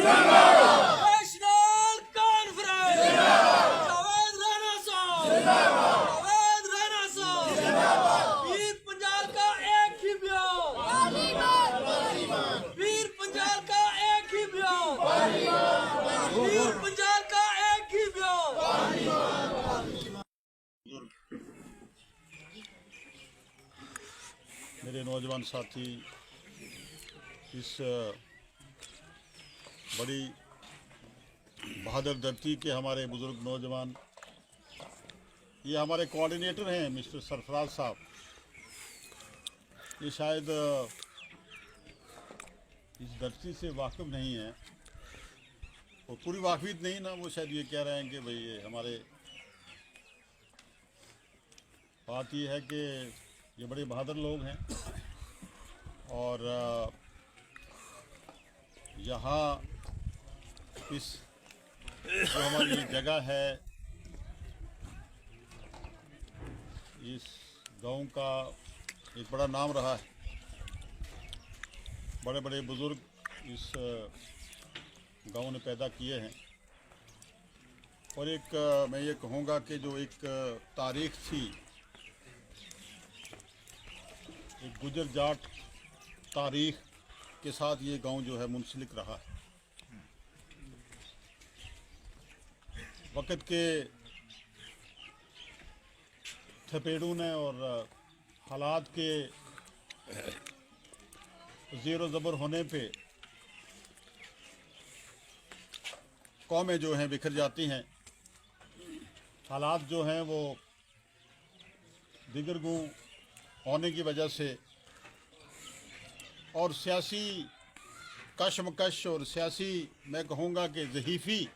National conference Javed Rana साहब, जावेद राणा साहब, वीर पंजाल का एक ही बयान, वीर पंजाल का एक ही बयान, वीर पंजाल का एक ही बयान। मेरे नौजवान साथी, इस बड़ी बहादुर धरती के हमारे बुजुर्ग नौजवान, ये हमारे कोऑर्डिनेटर हैं मिस्टर सरफराज साहब। ये शायद इस धरती से वाकिफ नहीं है, और पूरी वाकिफियत नहीं ना, वो शायद ये कह रहे हैं कि भाई ये हमारे, बात ये है कि ये बड़े बहादुर लोग हैं। और यहाँ इस जो हमारी जगह है, इस गांव का एक बड़ा नाम रहा है। बड़े बड़े बुजुर्ग इस गांव ने पैदा किए हैं। और एक मैं ये कहूँगा कि जो एक तारीख थी, एक गुजर जाट तारीख के साथ ये गांव जो है मुंसलिक रहा है। वक़्त के थपेड़ों ने और हालात के ज़ेरो ज़बर होने पे कौमें जो हैं बिखर जाती हैं। हालात जो हैं वो दिगरगू होने की वजह से और सियासी कशमकश और सियासी, मैं कहूँगा कि ज़हीफ़ी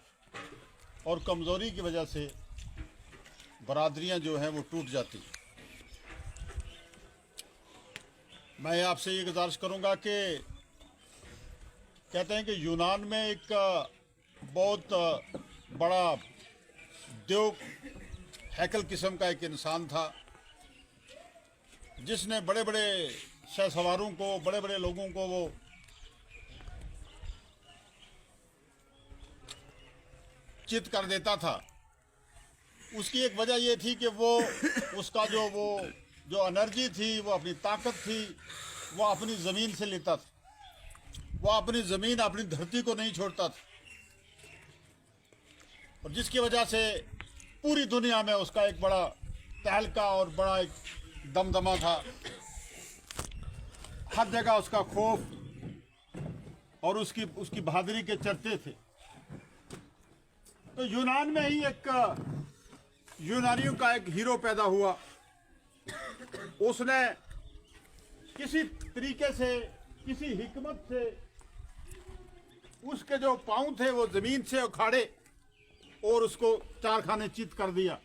और कमज़ोरी की वजह से बरादरियाँ जो हैं वो टूट जाती हैं। मैं आपसे ये गुजारिश करूँगा कि कहते हैं कि यूनान में एक बहुत बड़ा देव हैकल किस्म का एक इंसान था, जिसने बड़े बड़े शहसवारों को, बड़े बड़े लोगों को वो चित कर देता था। उसकी एक वजह ये थी कि वो उसका जो एनर्जी थी, वो अपनी ताकत थी, वो अपनी ज़मीन से लेता था। वो अपनी ज़मीन, अपनी धरती को नहीं छोड़ता था, और जिसकी वजह से पूरी दुनिया में उसका एक बड़ा तहलका और बड़ा एक दमदमा था। हर जगह उसका खौफ और उसकी बहादुरी के चर्चे थे। तो यूनान में ही एक यूनानियों का एक हीरो पैदा हुआ। उसने किसी तरीके से, किसी हिकमत से उसके जो पाँव थे वो ज़मीन से उखाड़े और उसको चार खाने चित कर दिया,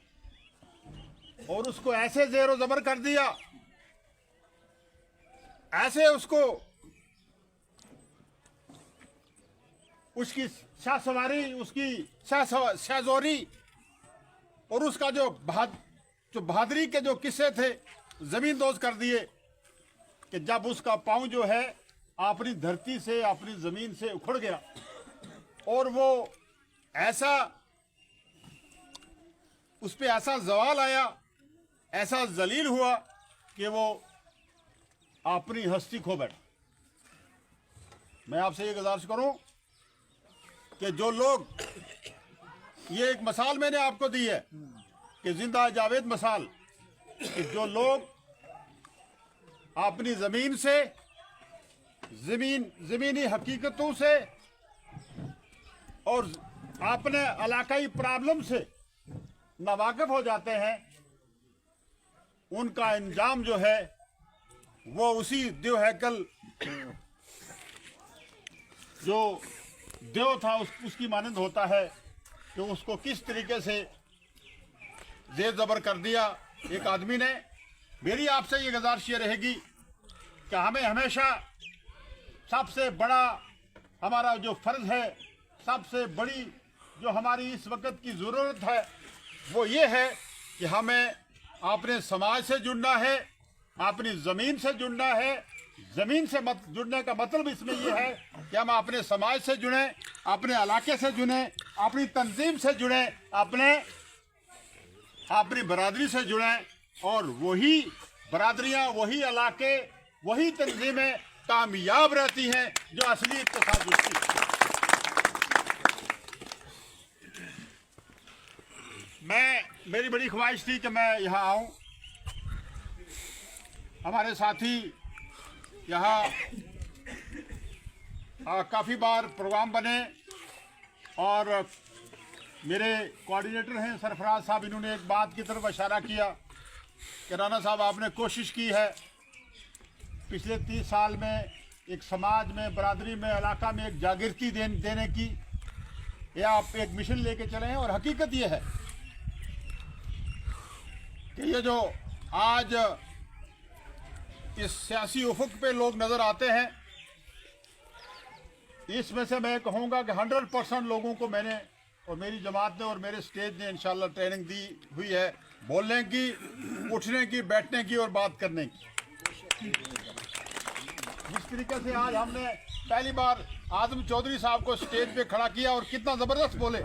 और उसको ऐसे ज़ेरो ज़बर कर दिया, ऐसे उसको उसकी शाहसवारी, उसकी शाहजोरी और उसका जो बहादुरी के जो किस्से थे ज़मीन दोज कर दिए, कि जब उसका पाँव जो है अपनी धरती से, अपनी ज़मीन से उखड़ गया, और वो ऐसा, उस पे ऐसा जवाल आया, ऐसा जलील हुआ कि वो अपनी हस्ती खो बैठा। मैं आपसे ये गुजारिश करूं कि जो लोग, ये एक मिसाल मैंने आपको दी है कि जिंदा जावेद मिसाल, कि जो लोग अपनी ज़मीन से, ज़मीनी हकीकतों से और अपने इलाकाई प्रॉब्लम से नावाकिफ हो जाते हैं, उनका अंजाम जो है वो उसी देव हैकल जो देव था उसकी मानंद होता है, कि उसको किस तरीके से जेर ज़बर कर दिया एक आदमी ने। मेरी आपसे ये गुजारिश ये रहेगी कि हमें हमेशा सबसे बड़ा हमारा जो फ़र्ज़ है, सबसे बड़ी जो हमारी इस वक्त की ज़रूरत है, वो ये है कि हमें अपने समाज से जुड़ना है, अपनी ज़मीन से जुड़ना है। ज़मीन से जुड़ने का मतलब इसमें यह है कि हम अपने समाज से जुड़ें, अपने इलाके से जुड़े, अपनी तंजीम से जुड़े, अपनी बरादरी से जुड़े, और वही बरादरियां, वही इलाके, वही तंजीमें कामयाब रहती हैं जो असली इत्तेफाक जुड़ती है। मेरी बड़ी ख्वाहिश थी कि मैं यहाँ आऊँ। हमारे साथी यहाँ काफ़ी बार प्रोग्राम बने, और मेरे कोऑर्डिनेटर हैं सरफराज साहब, इन्होंने एक बात की तरफ इशारा किया कि राणा साहब आपने कोशिश की है पिछले 30 साल में एक समाज में, बरादरी में, इलाका में एक जागृति देने की, या आप एक मिशन लेके चले हैं। और हकीकत ये है कि ये जो आज इस सियासी उफुक पे लोग नज़र आते हैं, इसमें से मैं कहूँगा कि 100% लोगों को मैंने और मेरी जमात ने और मेरे स्टेज ने इंशाल्लाह ट्रेनिंग दी हुई है बोलने की, उठने की, बैठने की और बात करने की। जिस तरीके से आज हमने पहली बार आजम चौधरी साहब को स्टेज पे खड़ा किया, और कितना ज़बरदस्त बोले,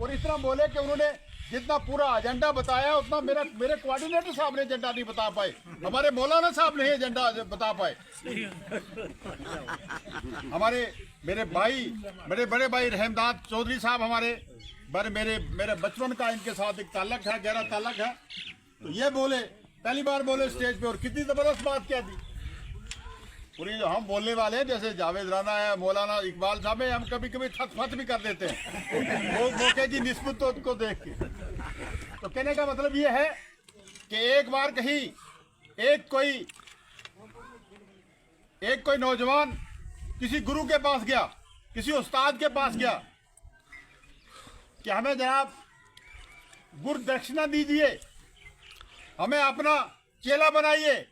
और इतना बोले कि उन्होंने जितना पूरा एजेंडा बताया उतना मेरे कोऑर्डिनेटर साहब ने एजेंडा नहीं बता पाए, हमारे मौलाना साहब नहीं एजेंडा बता पाए। मेरे बड़े भाई रहमदाद चौधरी साहब मेरे बचपन का इनके साथ एक ताल्लुक है, गहरा ताल्लुक है। तो ये बोले, पहली बार बोले स्टेज पे, और कितनी ज़बरदस्त बात क्या दी। पूरी जो हम बोलने वाले हैं, जैसे जावेद राना है, मौलाना इकबाल साहब है, हम कभी कभी थत भी कर देते हैं वो मौके की निस्बत तो उनको देख के। तो कहने का मतलब ये है कि एक बार कहीं एक कोई नौजवान किसी गुरु के पास गया, किसी उस्ताद के पास गया कि हमें जनाब गुरु दक्षिणा दीजिए, हमें अपना चेला बनाइए,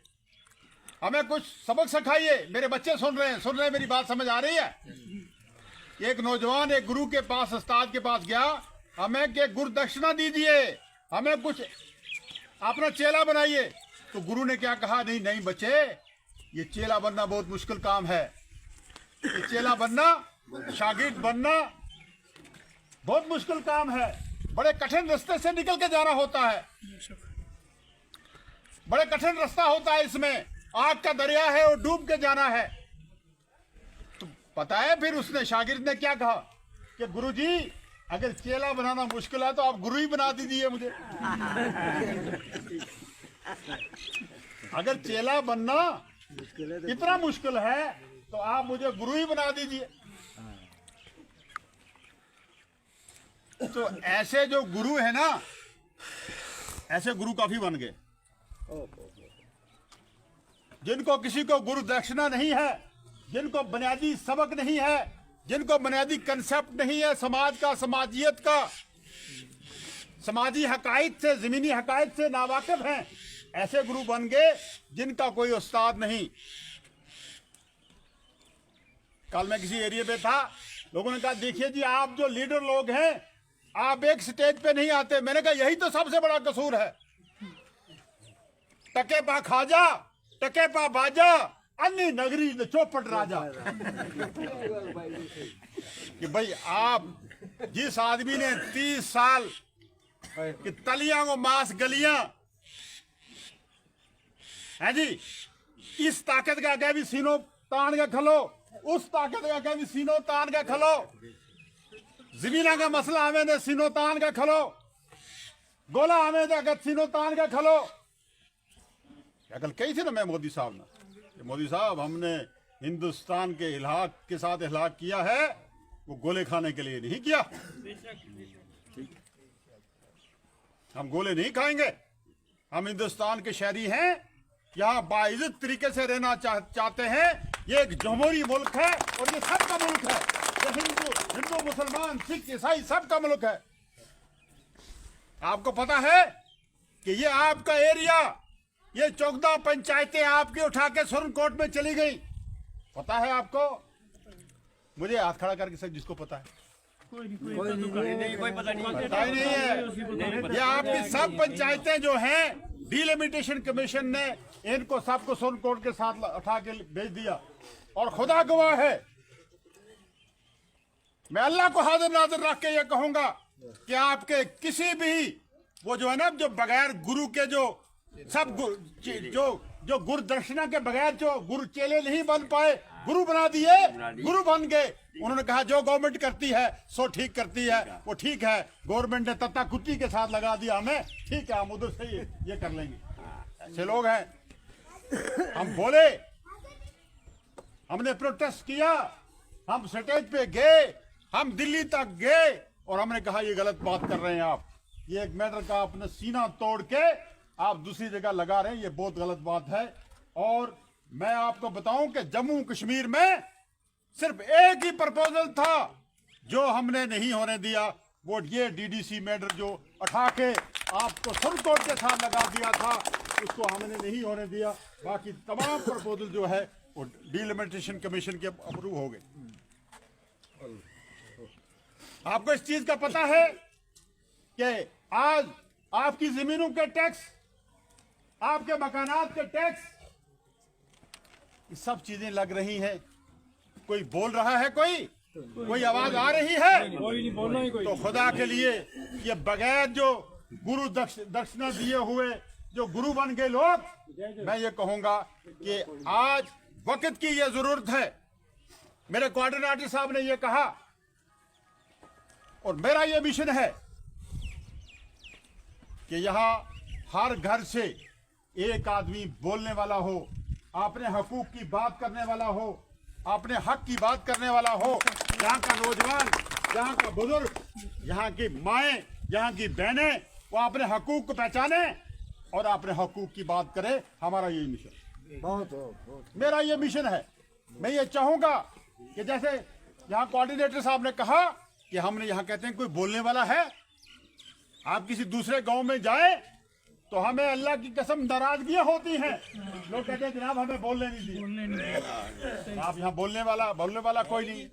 हमें कुछ सबक सिखाइए। मेरे बच्चे सुन रहे हैं, मेरी बात समझ आ रही है। एक नौजवान एक गुरु के पास, उस्ताद के पास गया, हमें के गुरु दक्षिणा दीजिए, हमें कुछ अपना चेला बनाइए। तो गुरु ने क्या कहा, नहीं बच्चे, ये चेला बनना बहुत मुश्किल काम है, ये चेला बनना, शागिर्द बनना बहुत मुश्किल काम है, बड़े कठिन रास्ते से निकल के जाना होता है, बड़े कठिन रास्ता होता है, इसमें आग का दरिया है और डूब के जाना है। तो पता है फिर उसने, शागिर्द ने क्या कहा कि गुरुजी अगर चेला बनाना मुश्किल है तो आप गुरु ही बना दीजिए मुझे। अगर चेला बनना इतना मुश्किल है तो आप मुझे गुरु ही बना दीजिए। तो ऐसे जो गुरु है ना, ऐसे गुरु काफी बन गए, जिनको किसी को गुरु दक्षिणा नहीं है, जिनको बुनियादी सबक नहीं है, जिनको बुनियादी कंसेप्ट नहीं है समाज का, समाजियत का, समाजी हकायत से, जमीनी हकायत से नावाकिफ हैं, ऐसे गुरु बन गए जिनका कोई उस्ताद नहीं। कल मैं किसी एरिया पे था, लोगों ने कहा देखिए जी आप जो लीडर लोग हैं आप एक स्टेज पे नहीं आते। मैंने कहा यही तो सबसे बड़ा कसूर है। टके पा खाजा, टके पा बाजा, अन्य नगरी चौपट राजा। कि भाई आप जिस आदमी ने 30 साल कि तलियां को मांस गलियां है जी, इस ताकत का क्या भी सीनों तान का खलो, उस ताकत का क्या भी सीनों तान का खलो, जमीना का मसला हमें ने सीनों तान का खलो, गोला हमें अगर सीनों तान का खलो। कल कही थी ना मैं मोदी साहब ने, मोदी साहब हमने हिंदुस्तान के इलाक के साथ इलाक किया है, वो गोले खाने के लिए नहीं किया। हम गोले नहीं खाएंगे, हम हिंदुस्तान के शहरी हैं, यहाँ बाइज्जत तरीके से रहना चाहते हैं। ये एक जमहूरी मुल्क है और ये सबका मुल्क है, ये हिंदू मुसलमान सिख ईसाई सबका मुल्क है। आपको पता है कि ये आपका एरिया, ये 14 पंचायतें आपकी उठा के सुप्रीम कोर्ट में चली गई, पता है आपको? मुझे हाथ खड़ा करके सर जिसको पता है, कोई पता नहीं है। ये आपकी सब पंचायतें जो हैं, डिलिमिटेशन कमीशन ने इनको सबको सुप्रीम कोर्ट के साथ उठा के भेज दिया। और खुदा गवाह है, मैं अल्लाह को हाजिर नाजिर रख के ये कहूंगा कि आपके किसी भी वो जो है ना, जो बगैर गुरु के जो सब जो गुरु दर्शना के बगैर जो गुरु चेले नहीं बन पाए, गुरु बना दिए, गुरु बन गए। उन्होंने कहा जो गवर्नमेंट करती है सो ठीक करती है, वो ठीक है। गवर्नमेंट ने तत्ता कुत्ती के साथ लगा दिया हमें, ठीक है हम उधर से ये कर लेंगे। ऐसे लोग हैं। हम बोले, हमने प्रोटेस्ट किया, हम स्टेज पे गए, हम दिल्ली तक गए और हमने कहा ये गलत बात कर रहे हैं आप, ये एक मैटर का अपना सीना तोड़ के आप दूसरी जगह लगा रहे हैं, ये बहुत गलत बात है। और मैं आपको बताऊं कि जम्मू कश्मीर में सिर्फ एक ही प्रपोजल था जो हमने नहीं होने दिया, वो ये डीडीसी मैटर जो उठा के आपको सुरकोट के साथ लगा दिया था, उसको हमने नहीं होने दिया। बाकी तमाम प्रपोजल जो है वो डिलिमिटेशन कमीशन के अप्रूव हो गए। आपको इस चीज का पता है कि आज आपकी जमीनों के टैक्स, आपके मकानात के टैक्स, ये सब चीजें लग रही हैं। कोई बोल रहा है, कोई आवाज आ रही है? कोई नहीं बोलना ही कोई। तो खुदा के लिए ये बगैर जो गुरु दक्षिणा दिए हुए जो गुरु बन गए लोग, मैं ये कहूंगा कि आज वक्त की ये जरूरत है। मेरे कोऑर्डिनेटर साहब ने ये कहा और मेरा ये मिशन है कि यहां हर घर से एक आदमी बोलने वाला हो, अपने हकूक की बात करने वाला हो, अपने हक की बात करने वाला हो। यहाँ का नौजवान, यहाँ का बुजुर्ग, यहाँ की माएं, यहाँ की बहनें, वो अपने हकूक को पहचाने और अपने हकूक की बात करे। हमारा यही मिशन, बहुत मेरा ये मिशन है। मैं ये चाहूंगा कि जैसे यहाँ कोऑर्डिनेटर साहब ने कहा कि हमने यहाँ कहते हैं कोई बोलने वाला है, आप किसी दूसरे गांव में जाए तो हमें अल्लाह की कसम नाराजगियां होती हैं। लोग कहते हैं जनाब हमें बोलने नहीं दिए। आप यहाँ बोलने वाला कोई नहीं।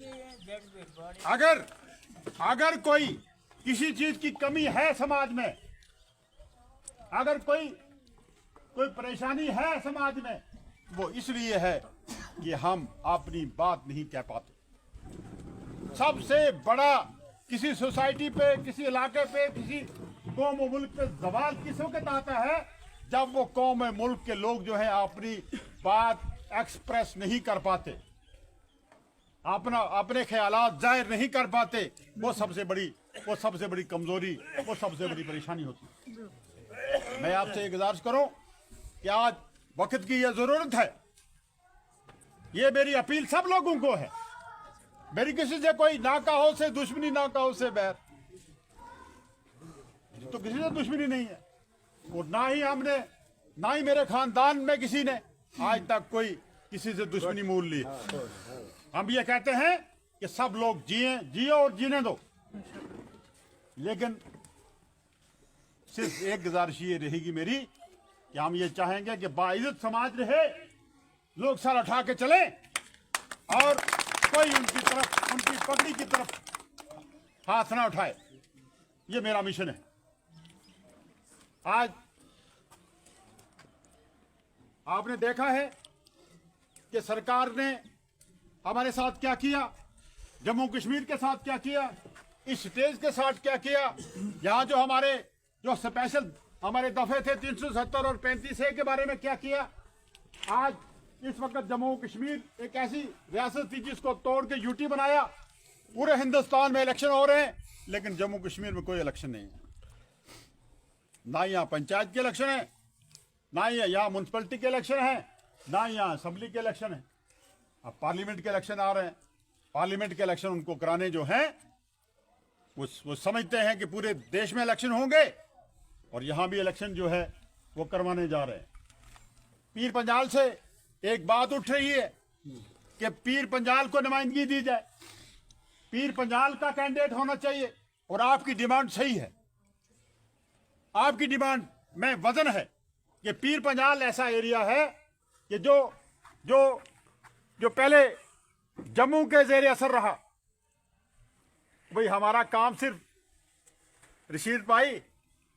अगर कोई किसी चीज की कमी है समाज में, अगर कोई परेशानी है समाज में, वो इसलिए है कि हम अपनी बात नहीं कह पाते। सबसे बड़ा किसी सोसाइटी पे, किसी इलाके पे, किसी कौम और मुल्क पे जवाल किस वक्त आता है? जब वो कौम और मुल्क के लोग जो है अपनी बात एक्सप्रेस नहीं कर पाते, अपने ख्यालात जाहिर नहीं कर पाते। वो सबसे बड़ी कमजोरी, वो सबसे बड़ी परेशानी होती है। मैं आपसे एक गुजारिश करूं कि आज वक्त की ये जरूरत है। ये मेरी अपील सब लोगों को है। मेरी किसी से कोई ना कहो से दुश्मनी, ना कहो से बैर, तो किसी से दुश्मनी नहीं है। और ना ही मेरे खानदान में किसी ने आज तक कोई किसी से दुश्मनी मोल ली। हम ये कहते हैं कि सब लोग जिए और जीने दो, लेकिन सिर्फ एक गुजारिश ये रहेगी मेरी कि हम ये चाहेंगे कि बाइज्जत समाज रहे, लोग सर उठा के चले और कोई उनकी पगड़ी की तरफ हाथ ना उठाए। ये मेरा मिशन है। आज आपने देखा है कि सरकार ने हमारे साथ क्या किया, जम्मू कश्मीर के साथ क्या किया, इस स्टेज के साथ क्या किया। यहाँ जो स्पेशल हमारे दफे थे 370 और 35A के बारे में क्या किया। आज इस वक्त जम्मू कश्मीर एक ऐसी रियासत थी जिसको तोड़ के यूटी बनाया। पूरे हिंदुस्तान में इलेक्शन हो रहे हैं, लेकिन जम्मू कश्मीर में कोई इलेक्शन नहीं है। ना यहाँ पंचायत के इलेक्शन है, ना ही यहाँ म्यूनसिपलिटी के इलेक्शन है, ना यहाँ असेंबली के इलेक्शन है। अब पार्लियामेंट के इलेक्शन आ रहे हैं। पार्लियामेंट के इलेक्शन उनको कराने जो हैं वो समझते हैं कि पूरे देश में इलेक्शन होंगे और यहाँ भी इलेक्शन जो है वो करवाने जा रहे हैं। पीर पंजाल से एक बात उठ रही है कि पीर पंजाल को नुमाइंदगी दी जाए, पीर पंजाल का कैंडिडेट होना चाहिए। और आपकी डिमांड सही है, आपकी डिमांड में वजन है कि पीर पंजाल ऐसा एरिया है कि जो पहले जम्मू के ज़ेरे असर रहा। भाई हमारा काम सिर्फ रशीद भाई,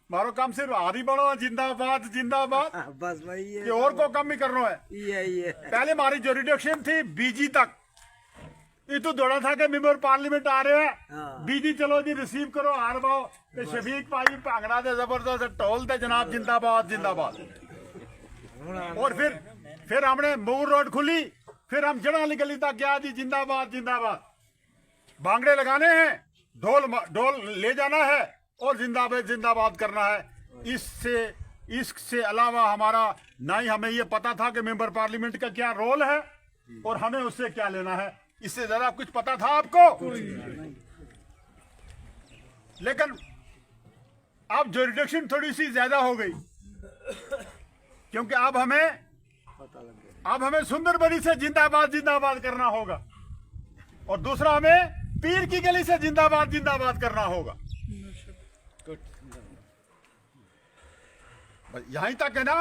मारो काम सिर्फ हारी बनो जिंदाबाद जिंदाबाद, बस भाई ये और को कम ही करना है। ये पहले हमारी जो रिडक्शन थी बीजी तक, इतू दौड़ा था कि मेंबर पार्लियामेंट आ रहे हैं बीजी चलो जी रिसीव करो हार पाओ ते शफीक भाई भांगड़ा दे जबरदस्त टोल ते जनाब जिंदाबाद जिंदाबाद। और फिर हमने मूर रोड खुली, फिर हम जड़ा वाली गली तक गया जी जिंदाबाद जिंदाबाद, भांगड़े लगाने हैं, ढोल ले जाना है और जिंदाबाद जिंदाबाद करना है। इससे अलावा हमारा ना ही हमें ये पता था कि मेंबर पार्लियामेंट का क्या रोल है और हमें उससे क्या लेना है, इससे ज्यादा कुछ पता था आपको? लेकिन अब जुरिडिक्शन थोड़ी सी ज्यादा हो गई, क्योंकि अब हमें सुंदरबनी से जिंदाबाद जिंदाबाद करना होगा और दूसरा हमें पीर की गली से जिंदाबाद जिंदाबाद करना होगा। यहीं तक है ना?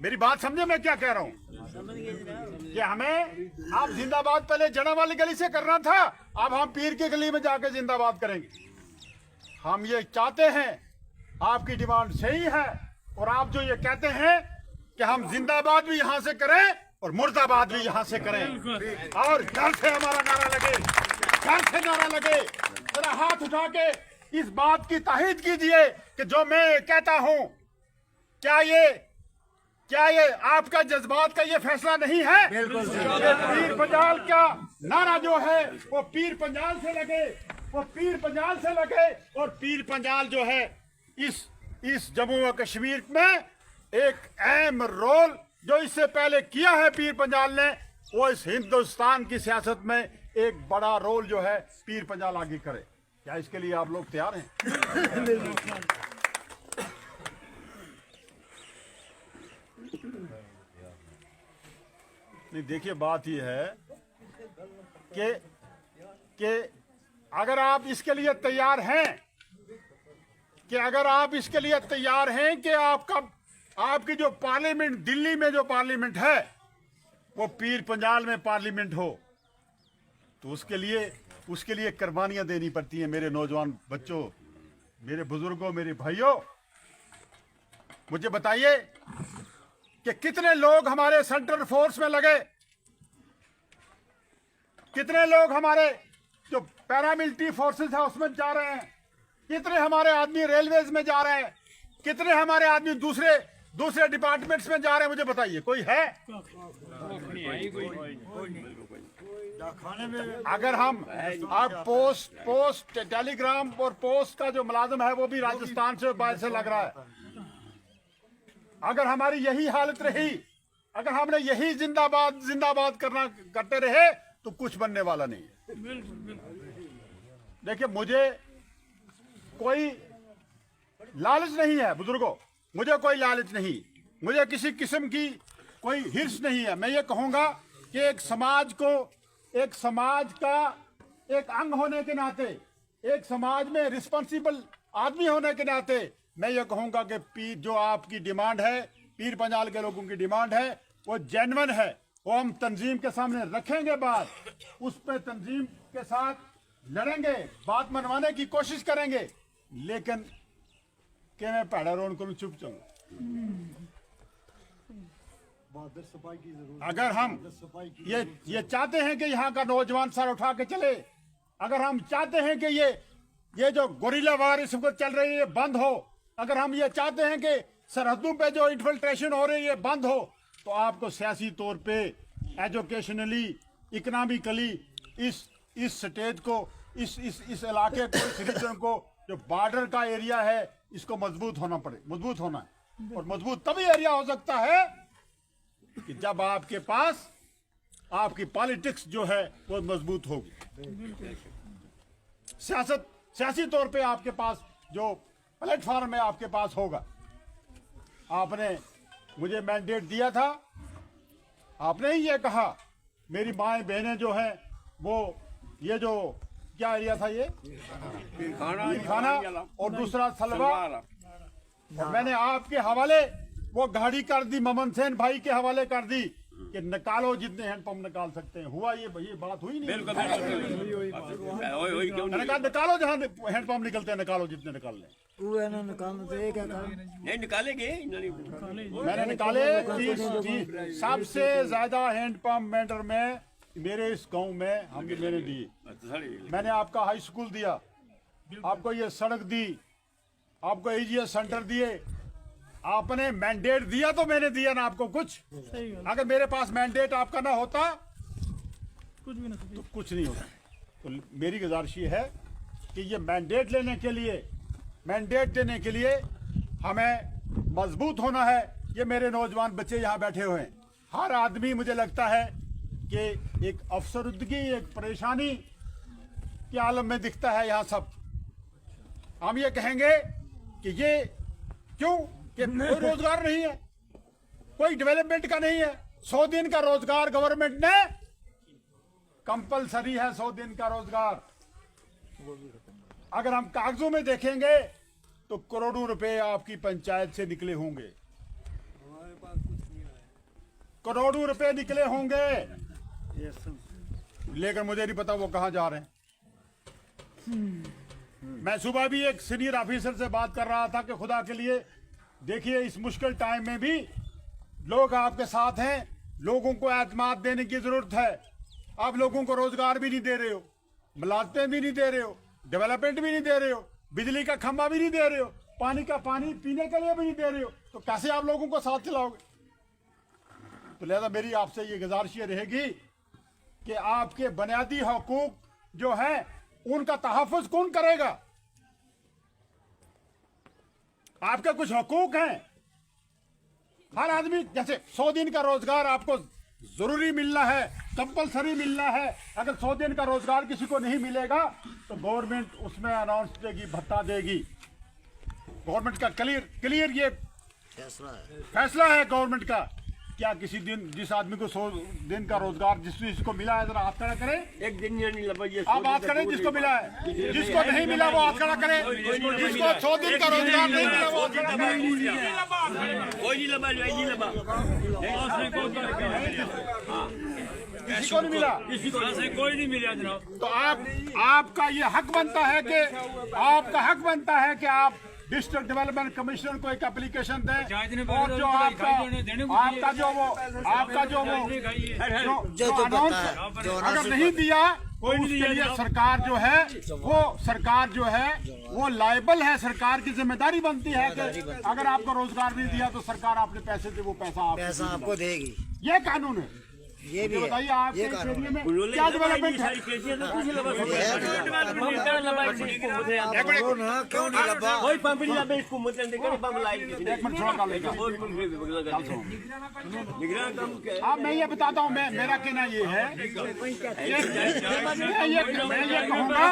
मेरी बात समझे मैं क्या कह रहा हूं? कि हमें आप जिंदाबाद पहले जड़ा वाली गली से करना था, अब हम पीर की गली में जाकर जिंदाबाद करेंगे। हम ये चाहते हैं, आपकी डिमांड सही है और आप जो ये कहते हैं कि हम जिंदाबाद भी यहां से करें और मुर्दाबाद भी यहां से करें और घर से हमारा नारा लगे, घर से नारा लगे। जरा हाथ उठा के इस बात की ताहीद कीजिए कि जो मैं कहता हूं क्या ये आपका जज्बात का ये फैसला नहीं है? बिल्कुल। पीर पंजाल का नारा जो है वो पीर पंजाल से लगे, वो पीर पंजाल से लगे और पीर पंजाल जो है इस जम्मू व कश्मीर में एक अहम रोल जो इससे पहले किया है पीर पंजाल ने, वो इस हिंदुस्तान की सियासत में एक बड़ा रोल जो है पीर पंजाल आगे करे। क्या इसके लिए आप लोग तैयार हैं? नहीं, देखिए बात यह है कि अगर आप इसके लिए तैयार हैं, कि आपकी जो पार्लियामेंट दिल्ली में जो पार्लियामेंट है वो पीर पंजाल में पार्लियामेंट हो, तो उसके लिए कुर्बानियां देनी पड़ती हैं। मेरे नौजवान बच्चों, मेरे बुजुर्गों, मेरे भाइयों, मुझे बताइए कि कितने लोग हमारे सेंट्रल फोर्स में लगे, कितने लोग हमारे जो पैरामिलिट्री फोर्सेस है उसमें जा रहे हैं, कितने हमारे आदमी रेलवेज में जा रहे हैं, कितने हमारे आदमी दूसरे डिपार्टमेंट्स में जा रहे हैं? मुझे बताइए, कोई है? अगर हम पोस्ट टेलीग्राम और पोस्ट का जो मुलाजिम है वो भी राजस्थान से बाहर से लग रहा है। अगर हमारी यही हालत रही, अगर हमने यही जिंदाबाद करते रहे तो कुछ बनने वाला नहीं है। देखिए, मुझे कोई लालच नहीं है बुजुर्गों, मुझे कोई लालच नहीं, मुझे किसी किस्म की कोई हिर्स नहीं है। मैं ये कहूँगा कि एक समाज का एक अंग होने के नाते, एक समाज में रिस्पॉन्सिबल आदमी होने के नाते मैं ये कहूँगा कि पीर जो आपकी डिमांड है, पीर पंजाल के लोगों की डिमांड है, वो जेन्युइन है, वो हम तंजीम के सामने रखेंगे बात, उस पर तंजीम के साथ लड़ेंगे, बात मनवाने की कोशिश करेंगे, लेकिन कि मैं पैड़ा रोन को चुप जाऊंगा। अगर हम ये चाहते हैं कि यहाँ का नौजवान सर उठा के चले, अगर हम चाहते हैं कि ये जो गोरिल्ला वार इस वक्त चल रही है ये बंद हो, अगर हम ये चाहते हैं कि सरहदों पे जो इन्फिल्ट्रेशन हो रही है बंद हो, तो आपको सियासी तौर पे, एजुकेशनली, इकोनॉमिकली इस स्टेट को, इस इलाके को, इस रीजन को, जो बॉर्डर का एरिया है, इसको मजबूत होना है। और मजबूत तभी एरिया हो सकता है कि जब आपके पास आपकी पॉलिटिक्स जो है वो मजबूत होगी, सियासी तौर पे आपके पास जो प्लेटफॉर्म है आपके पास होगा। आपने मुझे मैंडेट दिया था, आपने ही ये कहा, मेरी माएँ बहनें जो हैं वो ये जो क्या एरिया था, ये खाना और दूसरा सलवा, और मैंने आपके हवाले वो गाड़ी कर दी, ममन सेन भाई के हवाले कर दी कि निकालो जितने हैंडपंप निकाल सकते हैं। हुआ ये बात हुई नहीं? मैंने कहा निकालो, जहाँ हैंडपंप निकलते हैं निकालो, जितने निकाल लें। नहीं निकालेंगे, मैंने निकाले 30 सबसे ज्यादा हैंडपंप मैटर में मेरे इस गांव में मैंने दी, मैंने आपका हाई स्कूल दिया, आपको ये सड़क दी, आपको एजीएस सेंटर दिए, आपने मैंडेट दिया तो मैंने दिया ना आपको कुछ। अगर मेरे पास मैंडेट आपका ना होता कुछ भी ना सके। तो कुछ नहीं होता। तो मेरी गुजारिश ये है कि ये मैंडेट लेने के लिए, मैंडेट देने के लिए हमें मजबूत होना है। ये मेरे नौजवान बच्चे यहाँ बैठे हुए हैं, हर आदमी मुझे लगता है कि एक अफसरुद्दगी, एक परेशानी के आलम में दिखता है यहाँ सब। हम ये कहेंगे कि ये क्यों कि कोई रोजगार नहीं है, कोई डेवलपमेंट का नहीं है। 100 दिन का रोजगार गवर्नमेंट ने कंपलसरी है, 100 दिन का रोजगार। अगर हम कागजों में देखेंगे तो करोड़ों रुपए आपकी पंचायत से निकले होंगे, करोड़ों रुपए निकले होंगे, लेकिन मुझे नहीं पता वो कहां जा रहे हैं। मैं सुबह भी एक सीनियर ऑफिसर से बात कर रहा था कि खुदा के लिए देखिए, इस मुश्किल टाइम में भी लोग आपके साथ हैं, लोगों को एतमाद देने की जरूरत है। आप लोगों को रोजगार भी नहीं दे रहे हो, मुलाजमतें भी नहीं दे रहे हो, डेवलपमेंट भी नहीं दे रहे हो, बिजली का खंभा भी नहीं दे रहे हो, पानी का पानी पीने के लिए भी नहीं दे रहे हो, तो कैसे आप लोगों को साथ चलाओगे? तो लिहाजा मेरी आपसे ये गुजारिश ये रहेगी कि आपके बुनियादी हकूक जो है उनका तहफ़्फ़ुज़ कौन करेगा? आपके कुछ हकूक हैं, हर आदमी, जैसे 100 दिन का रोजगार आपको जरूरी मिलना है, कंपलसरी मिलना है। अगर 100 दिन का रोजगार किसी को नहीं मिलेगा तो गवर्नमेंट उसमें अनाउंस देगी, भत्ता देगी। गवर्नमेंट का क्लियर ये फैसला है गवर्नमेंट का। क्या किसी दिन जिस आदमी को 100 दिन का रोजगार जिसको मिला है, जरा हाथ खड़ा करें। एक दिन नहीं लगा ये। आप बात करें जिसको मिला है, जिसको नहीं मिला वो हाथ खड़ा करे। जिसको 100 दिन का रोजगार नहीं मिला वो हाथ खड़ा करे। कोई नहीं लगा, नहीं लगा। किसी को नहीं मिला, कोई नहीं मिला जनाब। तो आपका ये हक बनता है कि आपका हक बनता है कि आप डिस्ट्रिक्ट डेवलपमेंट कमिश्नर को एक एप्लीकेशन दें, और जो आपका जो अनाउंस अगर नहीं दिया तो उसके लिए सरकार जो है वो लायबल है। सरकार की जिम्मेदारी बनती है कि अगर आपको रोजगार नहीं दिया तो सरकार आपने पैसे दे, वो पैसा आपको देगी। ये कानून है। ये भी बताइए आपके एरिया में क्या डेवलपमेंट है? क्यों नहीं लगा? कोई पंप नहीं लगा, इसको मतलब देखो पंप लाएगी। एक मिनट थोड़ा काम लेगा। निगरान काम क्या है? अब मैं ये बताता हूँ, मेरा कहना ये है, मैं ये कहूँगा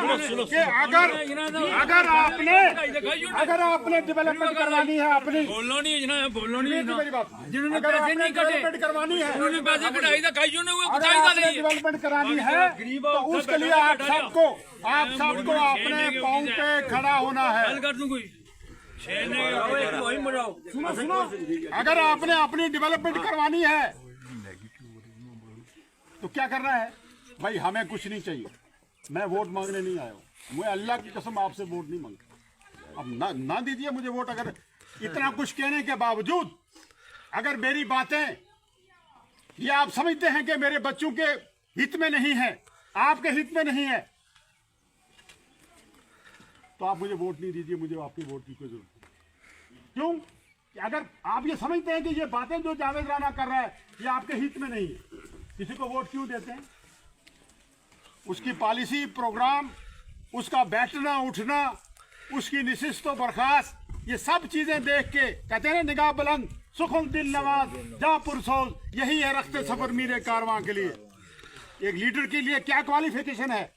कि अगर आपने डेवलपमेंट करवानी है अपनी, बोलो नहीं जनाब, बोलो नहीं मेरी बात, जिन्होंने अगर पैसे आपने नहीं कटे, डेवलपमेंट करवानी है, उन्होंने पैसे कटाई था, कईयों ने वो अगर कटाई था आपने नहीं। डेवलपमेंट करानी है तो उसके लिए आप सबको अपने पाँव पे खड़ा होना है। हल कर दूं कोई वही मराओ। सुनो, अगर आपने अपनी डेवलपमेंट करवानी है तो क्या करना है भाई? हमें कुछ नहीं चाहिए, मैं वोट मांगने नहीं आया हूँ, मैं अल्लाह की कसम आपसे वोट नहीं मांगता। अब ना दीजिए मुझे वोट। अगर इतना कुछ कहने के बावजूद अगर मेरी बातें ये आप समझते हैं कि मेरे बच्चों के हित में नहीं है, आपके हित में नहीं है, तो आप मुझे वोट नहीं दीजिए। मुझे आपकी वोट की कोई जरूरत नहीं। क्यों? कि अगर आप ये समझते हैं कि ये बातें जो जावेद राना कर रहा है ये आपके हित में नहीं है, किसी को वोट क्यों देते हैं? उसकी पॉलिसी, प्रोग्राम, उसका बैठना उठना, उसकी नशिस्त व बर्खास्त, ये सब चीजें देख के कहते हैं ना, निगाह बुलंद सुखम दिल नवाज जा पुरसोज, यही है रखते सफर मेरे कारवां के लिए। एक लीडर के लिए क्या क्वालिफिकेशन है?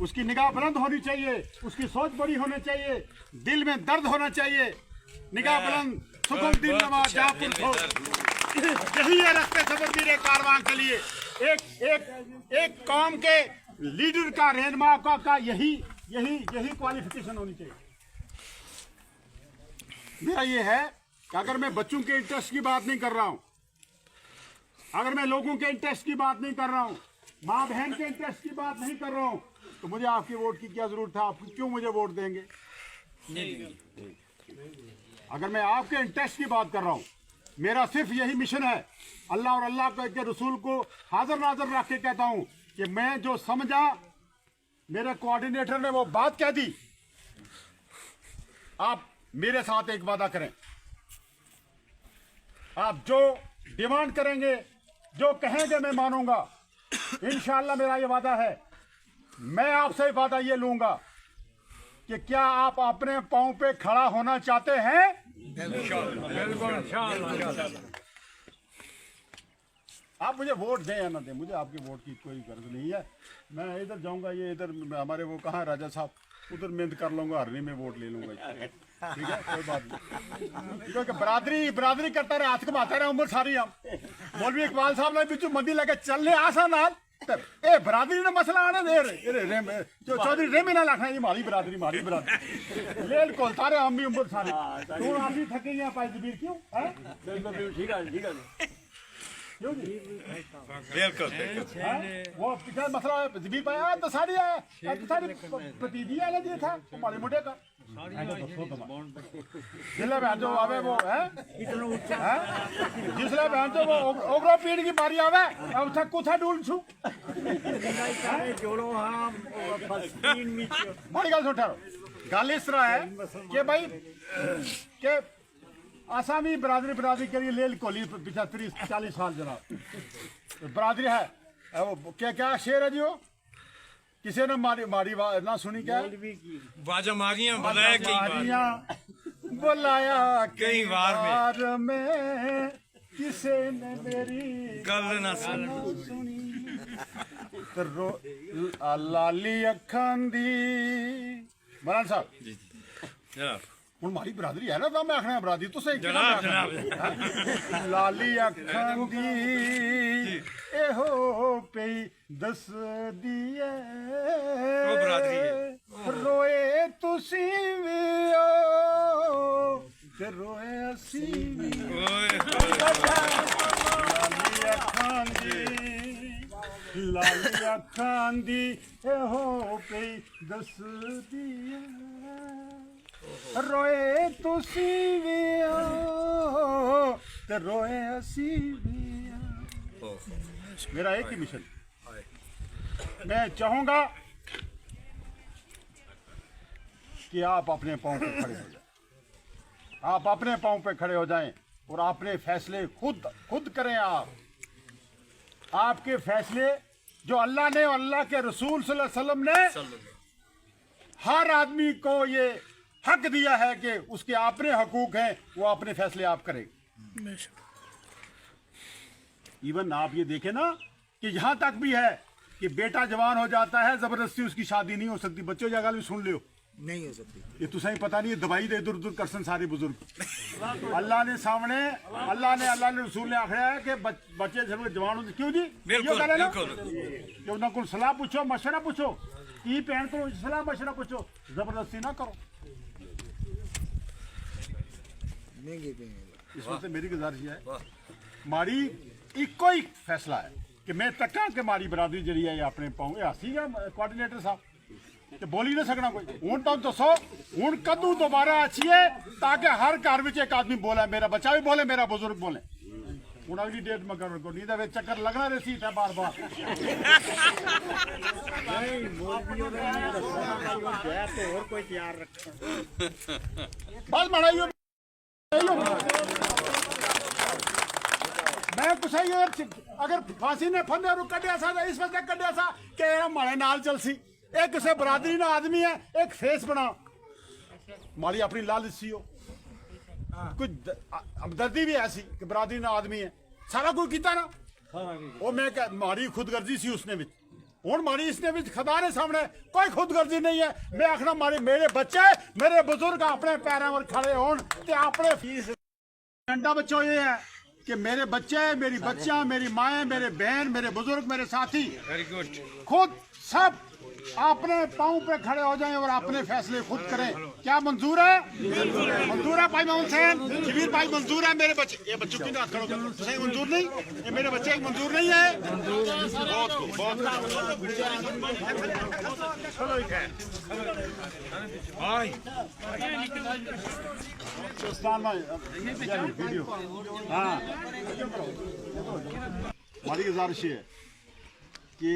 उसकी निगाह बुलंद होनी चाहिए, उसकी सोच बड़ी होनी चाहिए, दिल में दर्द होना चाहिए। निगाह बुलंद सुखम दिल नवाज जा पुरसोज, यही है रखते सफर मेरे कारवां के लिए। एक कौम के लीडर का, रहनुमा का यही क्वालिफिकेशन होनी चाहिए। मेरा ये है कि अगर मैं बच्चों के इंटरेस्ट की बात नहीं कर रहा हूं, अगर मैं लोगों के इंटरेस्ट की बात नहीं कर रहा हूं, माँ बहन के इंटरेस्ट की बात नहीं कर रहा हूं, तो मुझे आपकी वोट की क्या जरूरत है? आप क्यों मुझे वोट देंगे? अगर मैं आपके इंटरेस्ट की बात कर रहा हूं, मेरा सिर्फ यही मिशन है, अल्लाह और अल्लाह के रसूल को हाजिर नाजर रख के कहता हूं कि मैं जो समझा, मेरे कोऑर्डिनेटर ने वो बात कह दी। आप मेरे साथ एक वादा करें, आप जो डिमांड करेंगे, जो कहेंगे मैं मानूंगा। इंशाअल्लाह मेरा ये वादा है। मैं आपसे वादा ये लूंगा कि क्या आप अपने पांव पे खड़ा होना चाहते हैं? आप मुझे वोट दें या ना दें, मुझे आपके वोट की कोई गर्ज नहीं है। मैं इधर जाऊंगा, ये इधर हमारे वो कहाँ राजा साहब, उधर मेहनत कर लूंगा, हरनी में वोट ले लूंगा। ठीक है, कोई बात नहीं, क्योंकि बरादरी करता रहे, हाथ घुमाता रहे उम्र सारी। हम मौलवी इकबाल साहब ने बिचू मंदी लगे चलने आसा नाल ए बरादरी ने मसला आने दे जो चौधरी रेमी ना रखना, ये मारी बरादरी लेल कोल तारे हम भी उम्र सारी। तू आप भी थके हैं पाई जबीर, क्यों है? ठीक है क्यों जी? बिल्कुल वो पिछले मसला जबीर पाया तो सारी है, तो सारी पतीदी वाला दिया था हमारे मुंडे का जिसले बहन जो आवे वो है, जिसले बहन जो वो ओगरो पीड़ की बारी आवे उठा कुथा डूल छू बड़ी गल सुन ठहरो। गल इस तरह है कि भाई के आसामी बरादरी के लिए लेल कोली पिछले 30-40 साल जनाब बरादरी है। वो क्या शेर है जी? वो किसी ने मारी ना सुनी? क्या बाजा मारियां बुलाया कई बार में किसी ने मेरी गल ना सुनी। लाली अखां दी मरान साहब जनाब हूँ मारी बरादरी है ना, तो मैं आखना बरादरी तो सही जनाब लाली अखां दी एहो पे दस दिए रोए तुसी भी ते रोए असी भी। लाली अखां दी एहो पे दस दिए रोए तुसी भी ते रोए असी भी। मेरा एक ही मिशन, मैं चाहूंगा कि आप अपने पांव पे खड़े हो जाएं, आप अपने पांव पे खड़े हो जाएं और अपने फैसले खुद करें। आपके फैसले जो अल्लाह ने और अल्लाह के रसूल सल्लल्लाहु अलैहि वसल्लम ने हर आदमी को ये हक दिया है कि उसके अपने हकूक हैं, वो अपने फैसले आप करें। इवन आप ये देखें ना कि यहाँ तक भी है कि बेटा जवान हो जाता है, जबरदस्ती उसकी शादी नहीं हो सकती। बच्चों जगह भी सुन लियो, नहीं हो सकती। ये तुसा ही पता नहीं है, दवाई दे इधर उधर करसन सारे बुजुर्ग। अल्लाह ने सामने अल्लाह ने रसूल ने आखिया है कि बच्चे जब जवान होते क्यों जी? क्यों ना कोई सलाह पूछो, मशवरा पूछो, की भैन को सलाह मशवरा पूछो, जबरदस्ती ना करो। इस वक्त मेरी गुजारिश है, मारी इको ही फैसला है कि मैं तक्का कि मारी बरादरी जी है अपने पाऊँ हासी कोऑर्डिनेटर साहब तो बोल ही नहीं सकना कोई। हूँ तो दसो हूँ कदू दोबारा अच्छी है ताकि हर घर में एक आदमी बोले, मेरा बच्चा भी बोले, मेरा बुजुर्ग बोले। हूँ अगली डेट में करो को नहीं तो चक्कर लगना रही सीट है बार बार। बस मनाइयो मैं कुछ अगर फांसी ने फंदे कटिया सा इस वजह कटिया सा कि हमारे नाल चलसी एक किसी बरादरी ना आदमी है, एक फेस बना मारी अपनी लालच सी हो, कुछ हमदर्दी भी ऐसी कि बरादरी ना आदमी है, सारा कुछ किया ना वो मैं मारी खुदगर्जी सी उसने भी। हूँ मारी इसने भी खुदा ने सामने कोई खुदगर्जी नहीं है। मैं आखना मारी मेरे बच्चे मेरे बुजुर्ग अपने पैरों पर खड़े होन ते अपने फीस एजेंडा बच्चों ये है कि मेरे बच्चे मेरी बच्चियां मेरी माएँ मेरे बहन मेरे बुजुर्ग मेरे साथी वेरी गुड खुद सब अपने पाँव पे खड़े हो जाएं और अपने फैसले खुद करें। क्या मंजूर है? मंजूर है भाई मोहम्मद हुसैन, शबीर भाई मंजूर है। मेरे बच्चे, ये बच्चों की ना खड़ो करो, हुसैन मंजूर नहीं, ये मेरे बच्चे मंजूर नहीं है। बहुत भाई वीडियो। हाँ, हमारी गुजारिश है कि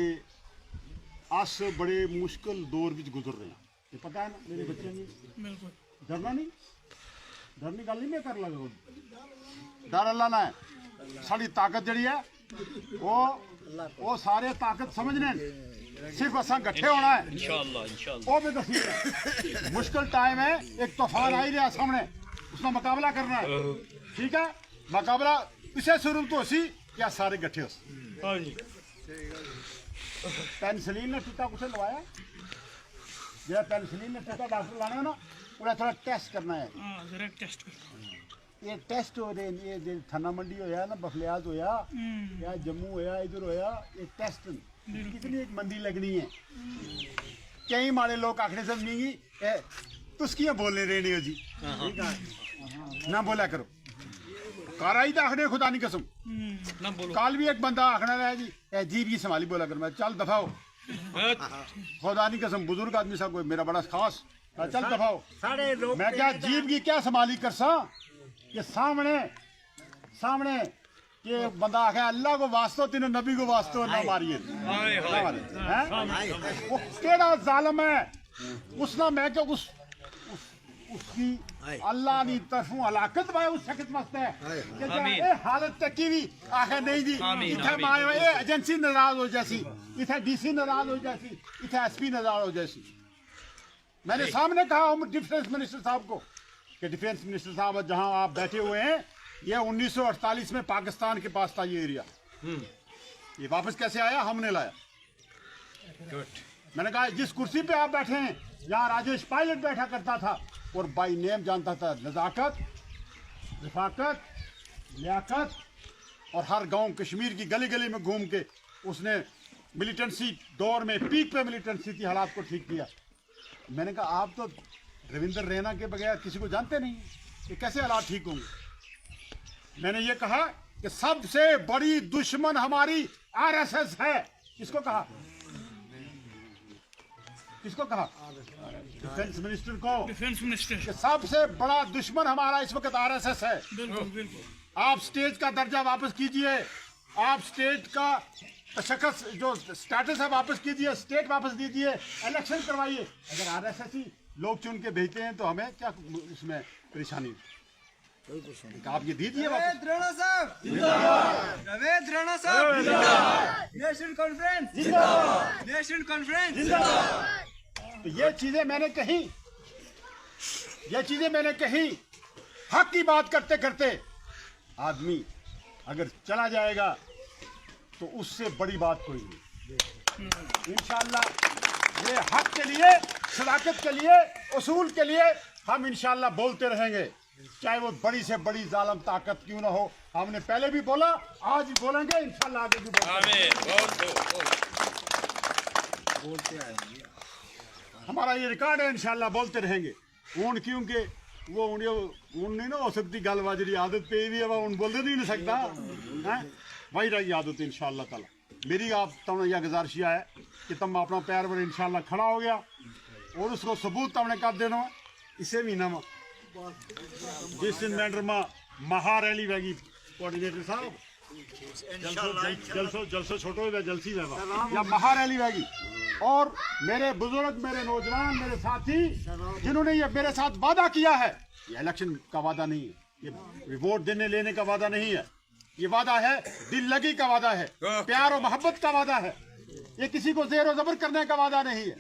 आज से बड़े मुश्किल दौर भी गुजर रहे हैं, ये पता है ना मेरे बच्चे ने। बिल्कुल डरना नहीं, डरने गल नहीं मैं कर लगा, डर अल्लाह ना है। साड़ी ताकत जड़ी है वो सारे ताकत समझने, सिर्फ असा गठे होना है। इंशाअल्लाह वो भी दसी मुश्किल टाइम है, एक तूफान आ ही रहा सामने, उसका मुकाबला करना है। ठीक है, मुकाबला इसे शुरू तो सी क्या सारे गठे हो। पेनिसिलिन ने टीका कुछ लवाया, जो पेनिसिलिन ने टीका डॉक्टर लाना है ना, उन्हें थोड़ा टेस्ट करना है। ये टेस्ट हो रहे हैं, ये थाना मंडी होया ना, बखलियाज होया या जम्मू होया, इधर होया, ये टेस्ट कितनी एक मंदी लगनी है। कई माड़े लोग आखने से नहीं तुस्कियां बोलने रहने हो जी, ना बोला करो। काराई तो आखने खुदा नहीं कसम, कल भी एक बंदा आखना रहा जी अजीब ही संभाली बोला कर, मैं चल दफाओ, खुदा नहीं कसम बुजुर्ग आदमी सा कोई मेरा बड़ा खास, चल दफाओ। मैं क्या जीव की क्या संभाली कर सा कि सामने सामने ये बंदा आखे अल्लाह को वास्तो तीनों नबी को वास्तो ना मारिए, वो केड़ा जालिम है उसना। मैं क्या उसकी अल्लाह नी तरफों हलाकत भाई उस शख्स वास्ते है कि ए हालत तकी भी आखे नहीं जी, इथे माए ए एजेंसी नाराज हो जैसी, इथे डीसी नाराज हो जैसी, इथे एसपी नाराज हो जैसी। मैंने सामने कहा डिफेंस मिनिस्टर साहब को कि डिफेंस मिनिस्टर साहब जहां आप बैठे हुए हैं, ये 1948 में पाकिस्तान के पास था ये एरिया, ये वापस कैसे आया? हमने लाया। मैंने कहा जिस कुर्सी पे आप बैठे हैं यहाँ राजेश पायलट बैठा करता था और बाई नेम जानता था नजाकत, रफाकत, लियाकत, और हर गांव कश्मीर की गली गली में घूम के उसने मिलिटेंसी दौर में पीक पे मिलिटेंसी की हालात को ठीक किया। मैंने कहा आप तो रविंद्र रैना के बगैर किसी को जानते नहीं, ये कैसे हालात ठीक होंगे? मैंने ये कहा कि सबसे बड़ी दुश्मन हमारी आरएसएस है। किसको कहा? किसको कहा? डिफेंस मिनिस्टर को। डिफेंस मिनिस्टर कि सबसे बड़ा दुश्मन हमारा इस वक्त आरएसएस है। बिल्कुल बिल्कुल। आप स्टेज का दर्जा वापस कीजिए, आप स्टेट का शख्स जो स्टेटस है वापस कीजिए, स्टेट वापस दीजिए, इलेक्शन करवाइए। अगर आरएसएस ही लोग चुन के भेजते हैं तो हमें क्या उसमें परेशानी? आप ये दीजिए वापस। राणा साहब जिंदाबाद, जावेद राणा साहब जिंदाबाद, नेशनल कॉन्फ्रेंस जिंदाबाद, नेशनल कॉन्फ्रेंस जिंदाबाद। तो ये चीजें मैंने कही, ये चीजें मैंने कही। हक की बात करते करते आदमी अगर चला जाएगा तो उससे बड़ी बात कोई नहीं। इंशाल्लाह ये हक के लिए, सदाकत के लिए, उसूल के लिए हम इंशाल्लाह बोलते रहेंगे, चाहे वो बड़ी से बड़ी जालिम ताकत क्यों ना हो। हमने पहले भी बोला, आज भी बोलेंगे, इंशाल्लाह आगे भी बोलते आएंगे। हमारा ये रिकॉर्ड है, इंशाल्लाह बोलते रहेंगे। ऊन क्योंकि वो ऊन नहीं ना हो सकती गल बाजरी आदत पे भी है, ऊन बोलते नहीं सकता है, वही रही आदत इंशाल्लाह ताला। मेरी आप तुमने यह गुजारिश है कि तुम अपना पैर पर इंशाल्लाह खड़ा हो गया और उसको सबूत तुमने कर देना इसे महीना में जिस दिन मैंडर में महारैली वैगी कोऑर्डिनेटर साहब जलसो छोटो जलसी या महारैली वैगी। और मेरे बुजुर्ग, मेरे नौजवान, मेरे साथी जिन्होंने ये मेरे साथ वादा किया है, ये इलेक्शन का वादा नहीं है, ये वोट देने लेने का वादा नहीं है, ये वादा है दिल लगी का वादा है, प्यार और मोहब्बत का वादा है, ये किसी को ज़ेर ज़बर करने का वादा नहीं है।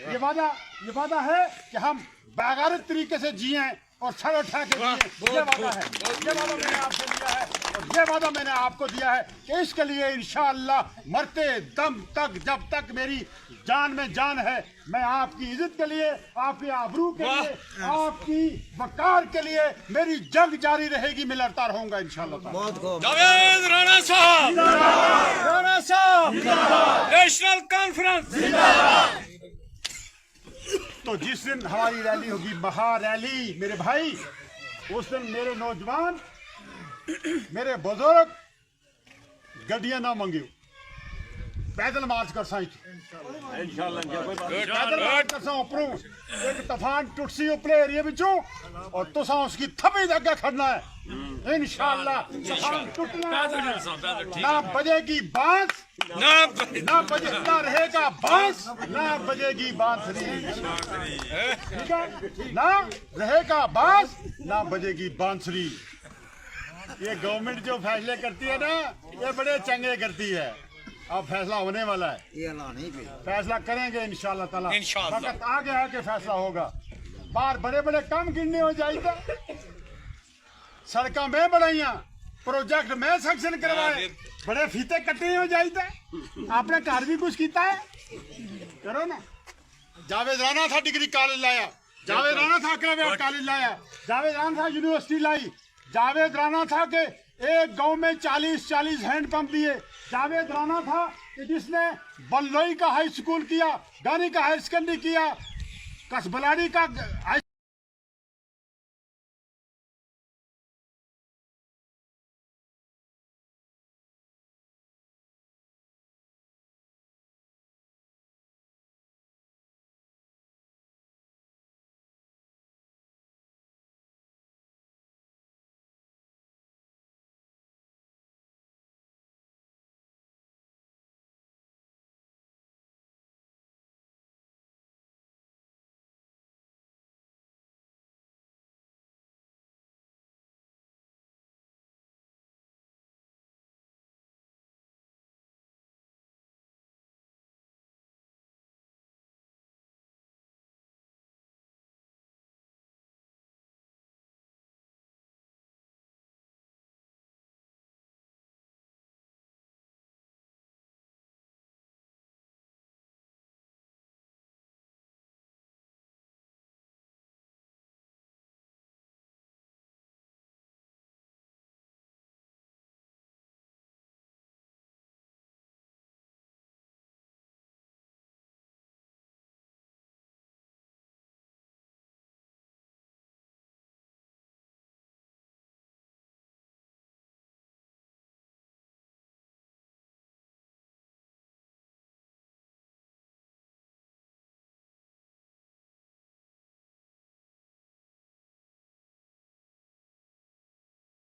ये वादा है कि हम बागारत तरीके से जिए और सर उठा के दिए। ये वादा है, ये वादा मैंने आपसे दिया है और ये वादा मैंने आपको दिया है कि इसके लिए इंशाअल्लाह मरते दम तक, जब तक मेरी जान में जान है, मैं आपकी इज्जत के लिए, आपके आबरू के लिए, आपकी वकार के लिए मेरी जंग जारी रहेगी। मैं लड़ता रहूंगा इंशाअल्लाह। बहुत खूब। जावेद राणा साहब, राणा साहब, नेशनल कॉन्फ्रेंस। तो जिस दिन हमारी रैली होगी, महा रैली मेरे भाई, उस दिन मेरे नौजवान, मेरे बुजुर्ग गड्डियां ना मंगियो, पैदल मार्च कर साई, इंशाल्लाह पैदल मार्च कर सा ऊपरों एक तूफान टुटसी उपले एरिया बिचों और तुसा उसकी थपी अगे खड़ना है इंशाअल्लाह। तूफान टूटना ना बजेगी बांस, ना रहेगा बांस, ना बजेगी बांसुरी। ठीक है ना, रहेगा बांस, ना बजेगी बांसुरी। ये गवर्नमेंट जो फैसले करती है ना, ये बड़े चंगे करती है। अब फैसला होने वाला है, ये अल्लाह नहीं पे फैसला करेंगे इंशाअल्लाह ताला। इंशाअल्लाह। वक्त आगे आके फैसला होगा। बाहर बड़े बड़े काम गिनने हो जाएगा, सड़क में बढ़ाइया, प्रोजेक्ट में सेक्शन करवाए, बड़े फीते कट्टे हो जाएगा। आपने घर भी कुछ किया है, करो ना। जावेद राणा था डिग्री कॉलेज लाया, जावेद राणा था कॉलेज लाया, जावेद राणा था यूनिवर्सिटी लाई, जावेद राणा था के एक गांव में 40-40 हैंडपंप दिए, जावेद राणा था कि जिसने बल्लोई का हाई स्कूल किया, गानी का हायर सेकेंडरी किया, कसबलाड़ी का